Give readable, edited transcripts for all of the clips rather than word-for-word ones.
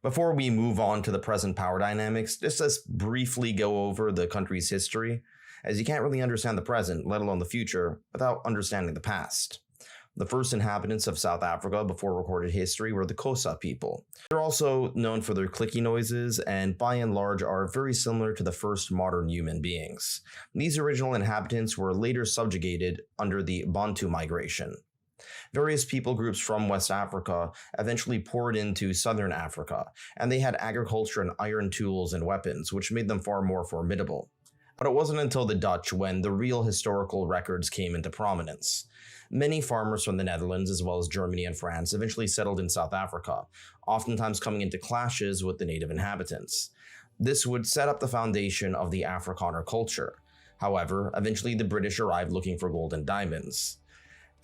Before we move on to the present power dynamics, just let's briefly go over the country's history, as you can't really understand the present, let alone the future, without understanding the past. The first inhabitants of South Africa before recorded history were the Xhosa people. They're also known for their clicky noises and by and large are very similar to the first modern human beings. These original inhabitants were later subjugated under the Bantu migration. Various people groups from West Africa eventually poured into southern Africa, and they had agriculture and iron tools and weapons, which made them far more formidable. But it wasn't until the Dutch when the real historical records came into prominence. Many farmers from the Netherlands, as well as Germany and France, eventually settled in South Africa, oftentimes coming into clashes with the native inhabitants. This would set up the foundation of the Afrikaner culture. However, eventually the British arrived looking for gold and diamonds.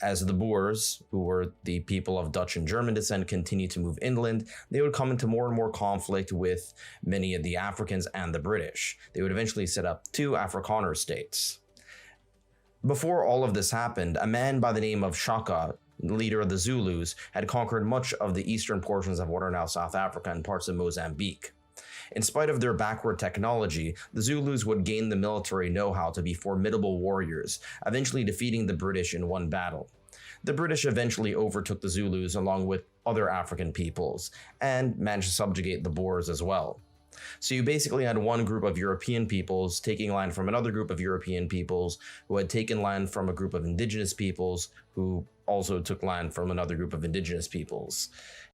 As the Boers, who were the people of Dutch and German descent, continued to move inland, they would come into more and more conflict with many of the Africans and the British. They would eventually set up two Afrikaner states. Before all of this happened, a man by the name of Xhosa, leader of the Zulus, had conquered much of the eastern portions of what are now South Africa and parts of Mozambique. In spite of their backward technology, the Zulus would gain the military know-how to be formidable warriors, eventually defeating the British in one battle. The British eventually overtook the Zulus along with other African peoples, and managed to subjugate the Boers as well. So you basically had one group of European peoples taking land from another group of European peoples who had taken land from a group of indigenous peoples who also took land from another group of indigenous peoples.